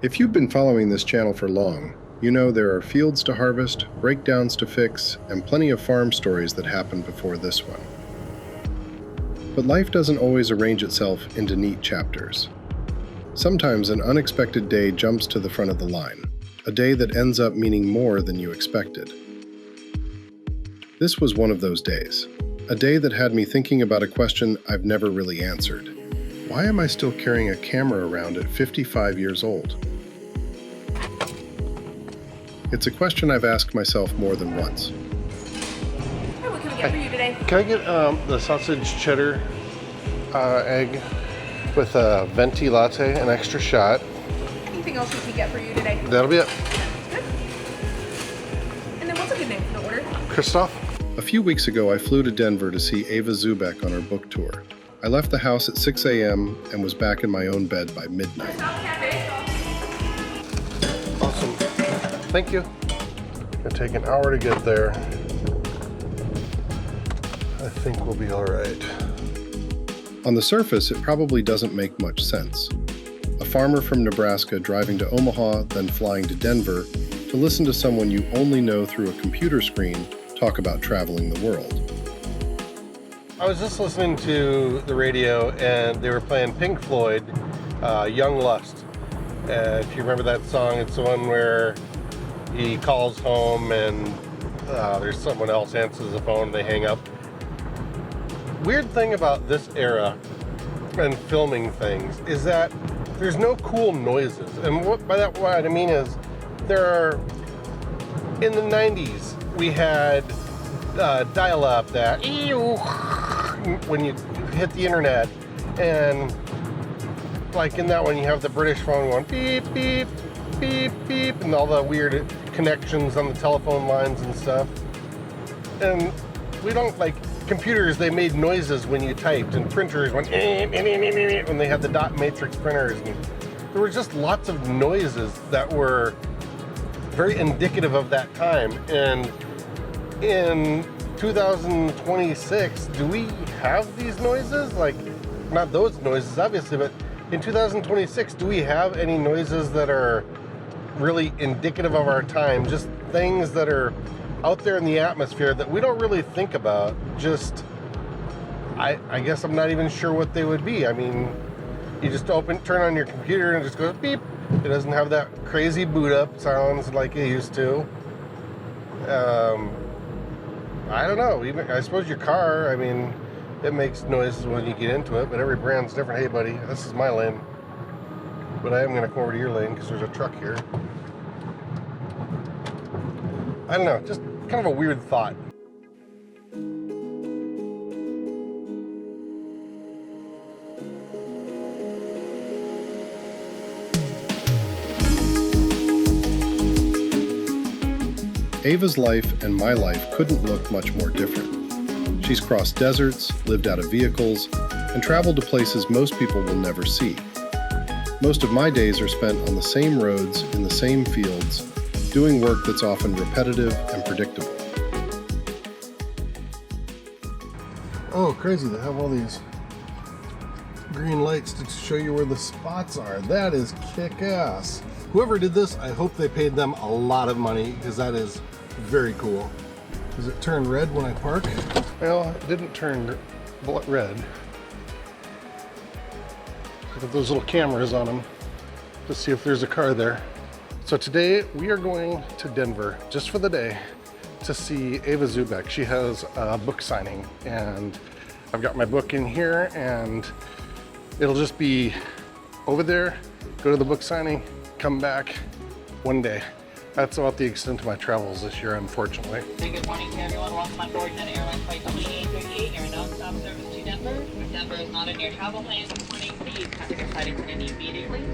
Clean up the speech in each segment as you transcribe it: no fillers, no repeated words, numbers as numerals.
If you've been following this channel for long, you know there are fields to harvest, breakdowns to fix, and plenty of farm stories that happened before this one. But life doesn't always arrange itself into neat chapters. Sometimes an unexpected day jumps to the front of the line, a day that ends up meaning more than you expected. This was one of those days, a day that had me thinking about a question I've never really answered. Why am I still carrying a camera around at 55 years old? It's a question I've asked myself more than once. Hey, what can we get for you today? Can I get the sausage cheddar egg with a venti latte, an extra shot? Anything else we can get for you today? That'll be it. Good. And then what's a good name for the order? Christoph? A few weeks ago, I flew to Denver to see Ava Zubeck on her book tour. I left the house at 6 a.m. and was back in my own bed by midnight. Awesome. Thank you. It'll take an hour to get there. I think we'll be all right. On the surface, it probably doesn't make much sense. A farmer from Nebraska driving to Omaha, then flying to Denver to listen to someone you only know through a computer screen talk about traveling the world. I was just listening to the radio and they were playing Pink Floyd, Young Lust. If you remember that song, it's the one where he calls home and there's someone else answers the phone and they hang up. Weird thing about this era and filming things is that there's no cool noises. And by that what I mean is there are, in the 90s, we had dial-up that when you hit the internet, and like in that one you have the British phone going beep, beep, beep, beep, and all the weird connections on the telephone lines and stuff. And we don't, like, computers, they made noises when you typed, and printers went when they had the dot matrix printers, and there were just lots of noises that were very indicative of that time. And in 2026, do we have these noises? Like, not those noises obviously, but in 2026, do we have any noises that are really indicative of our time? Just things that are out there in the atmosphere that we don't really think about. Just, I guess I'm not even sure what they would be. I mean, you just turn on your computer and it just goes beep. It doesn't have that crazy boot up sounds like it used to. I don't know. Even, I suppose your car, I mean, it makes noises when you get into it, but every brand's different. Hey, buddy, this is my lane. But I am going to come over to your lane because there's a truck here. I don't know, just kind of a weird thought. Ava's life and my life couldn't look much more different. She's crossed deserts, lived out of vehicles, and traveled to places most people will never see. Most of my days are spent on the same roads, in the same fields, doing work that's often repetitive and predictable. Oh, crazy, they have all these green lights to show you where the spots are. That is kick-ass. Whoever did this, I hope they paid them a lot of money, because that is very cool. Does it turn red when I park? Well, it didn't turn red. Look at those little cameras on them to see if there's a car there. So today we are going to Denver just for the day to see Ava Zubeck. She has a book signing, and I've got my book in here, and it'll just be over there, go to the book signing, come back one day. That's about the extent of my travels this year, unfortunately. Good morning to everyone. Welcome on board United Airlines Flight 2838, your non-stop service to Denver. If Denver is not in your travel plans this morning, please contact your flight attendant immediately.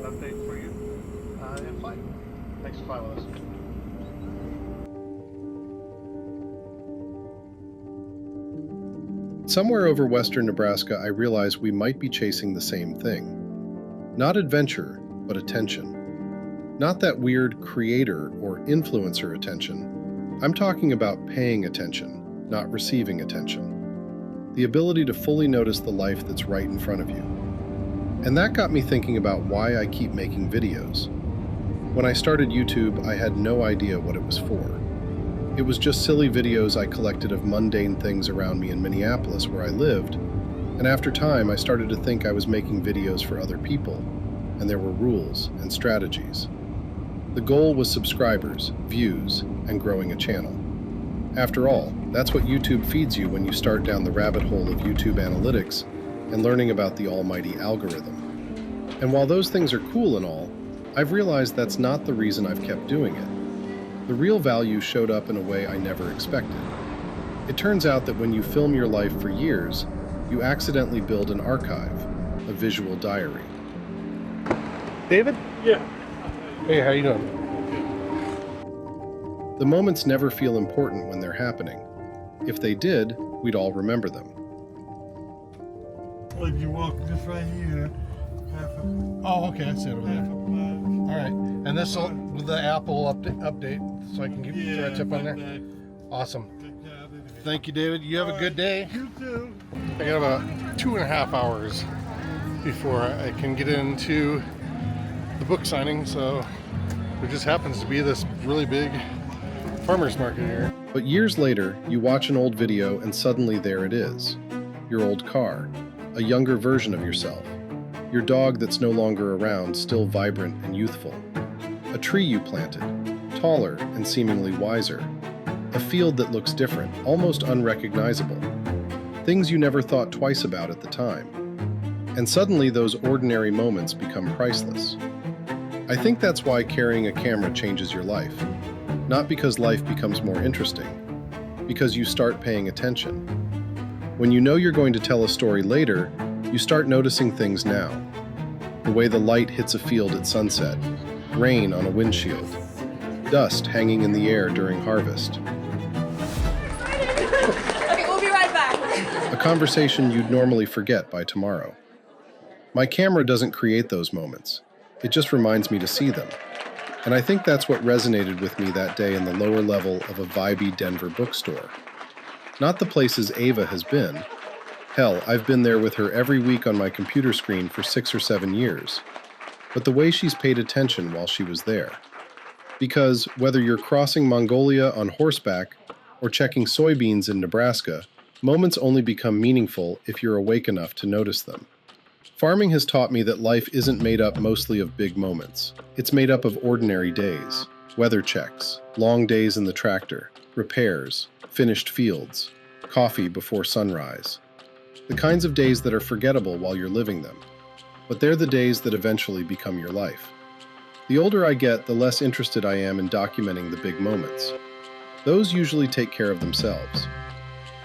Update for you in flight. Thanks for flying with us. Somewhere over western Nebraska, I realized we might be chasing the same thing. Not adventure, but attention. Not that weird creator or influencer attention. I'm talking about paying attention, not receiving attention. The ability to fully notice the life that's right in front of you. And that got me thinking about why I keep making videos. When I started YouTube, I had no idea what it was for. It was just silly videos I collected of mundane things around me in Minneapolis, where I lived, and after time I started to think I was making videos for other people, and there were rules and strategies. The goal was subscribers, views, and growing a channel. After all, that's what YouTube feeds you when you start down the rabbit hole of YouTube analytics and learning about the almighty algorithm. And while those things are cool and all, I've realized that's not the reason I've kept doing it. The real value showed up in a way I never expected. It turns out that when you film your life for years, you accidentally build an archive, a visual diary. David? Yeah. Hey, how you doing? The moments never feel important when they're happening. If they did, we'd all remember them. Like you walk just right here. Oh, okay, I see it over there. All right, and this will with the Apple update, so I can keep the tip on there. Awesome. Thank you, David. You have a good day. You too. I got about 2.5 hours before I can get into the book signing, so there just happens to be this really big farmer's market here. But years later, you watch an old video and suddenly there it is. Your old car, a younger version of yourself. Your dog that's no longer around, still vibrant and youthful. A tree you planted, taller and seemingly wiser. A field that looks different, almost unrecognizable. Things you never thought twice about at the time. And suddenly those ordinary moments become priceless. I think that's why carrying a camera changes your life. Not because life becomes more interesting, because you start paying attention. When you know you're going to tell a story later, you start noticing things now. The way the light hits a field at sunset, rain on a windshield, dust hanging in the air during harvest. Okay, we'll be right back. A conversation you'd normally forget by tomorrow. My camera doesn't create those moments. It just reminds me to see them. And I think that's what resonated with me that day in the lower level of a vibey Denver bookstore. Not the places Ava has been. Hell, I've been there with her every week on my computer screen for 6 or 7 years. But the way she's paid attention while she was there. Because whether you're crossing Mongolia on horseback or checking soybeans in Nebraska, moments only become meaningful if you're awake enough to notice them. Farming has taught me that life isn't made up mostly of big moments. It's made up of ordinary days, weather checks, long days in the tractor, repairs, finished fields, coffee before sunrise. The kinds of days that are forgettable while you're living them. But they're the days that eventually become your life. The older I get, the less interested I am in documenting the big moments. Those usually take care of themselves.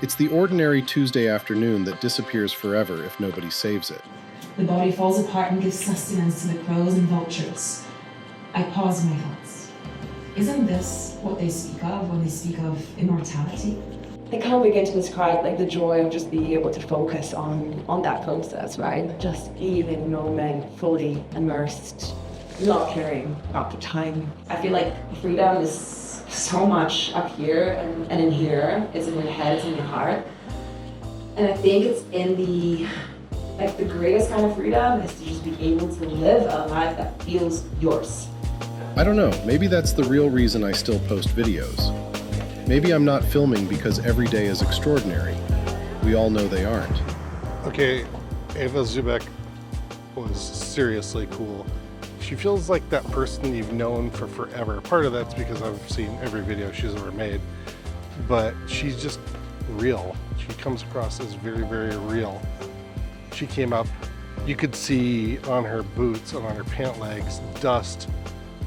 It's the ordinary Tuesday afternoon that disappears forever if nobody saves it. The body falls apart and gives sustenance to the crows and vultures. I pause in my thoughts. Isn't this what they speak of when they speak of immortality? I can't begin to describe like the joy of just being able to focus on that process, right? Just being in the moment, fully immersed, not caring about the time. I feel like freedom is so much up here and in here. It's in your head, it's in your heart. And I think it's in the greatest kind of freedom is to just be able to live a life that feels yours. I don't know, maybe that's the real reason I still post videos. Maybe I'm not filming because every day is extraordinary. We all know they aren't. Okay, Ava Zubek was seriously cool. She feels like that person you've known for forever. Part of that's because I've seen every video she's ever made, but she's just real. She comes across as very, very real. She came up, you could see on her boots and on her pant legs dust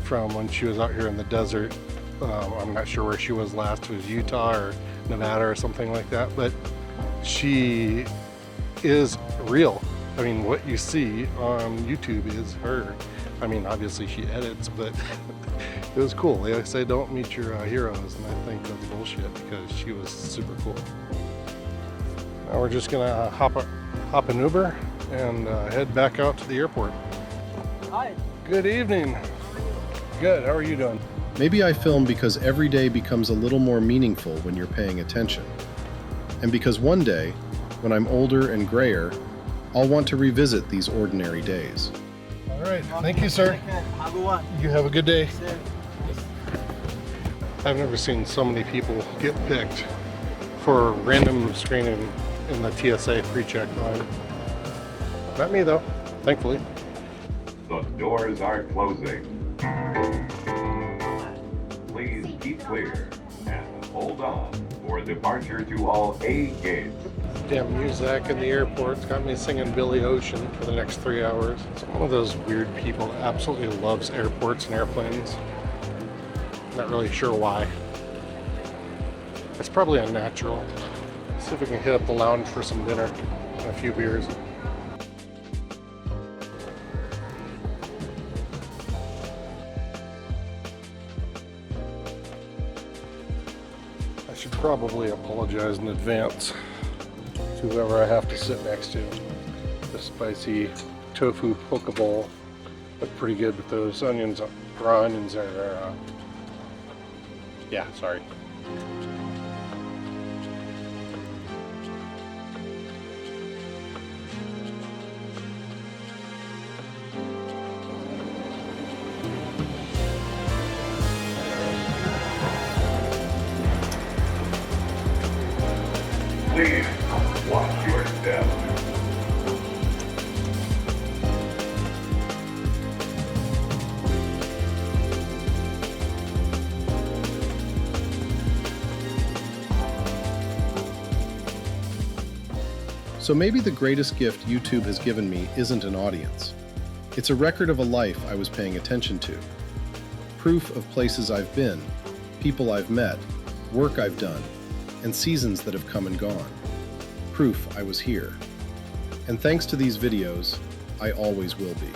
from when she was out here in the desert. I'm not sure where she was last. It was Utah or Nevada or something like that, but she is real. I mean, what you see on YouTube is her. I mean, obviously she edits, but it was cool. They say don't meet your heroes, and I think that's bullshit because she was super cool. Now we're just gonna hop an Uber and head back out to the airport. Hi. Good evening. Good, how are you doing? Maybe I film because every day becomes a little more meaningful when you're paying attention. And because one day, when I'm older and grayer, I'll want to revisit these ordinary days. All right, thank you, sir. Have a one. You have a good day. I've never seen so many people get picked for random screening in the TSA pre-check line. Not me though, thankfully. The doors are closing. Please keep clear and hold on for departure to all A gates. Damn music in the airport's got me singing Billy Ocean for the next 3 hours. It's one of those weird people that absolutely loves airports and airplanes. Not really sure why. It's probably unnatural. See if we can hit up the lounge for some dinner and a few beers. I should probably apologize in advance to whoever I have to sit next to. The spicy tofu poke bowl looked pretty good with those onions. Raw onions are, yeah, sorry. Please watch your step. So maybe the greatest gift YouTube has given me isn't an audience. It's a record of a life I was paying attention to. Proof of places I've been, people I've met, work I've done, and seasons that have come and gone. Proof I was here. And thanks to these videos, I always will be.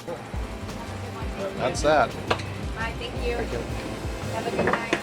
That's that. Bye, thank you. Thank you. Have a good night.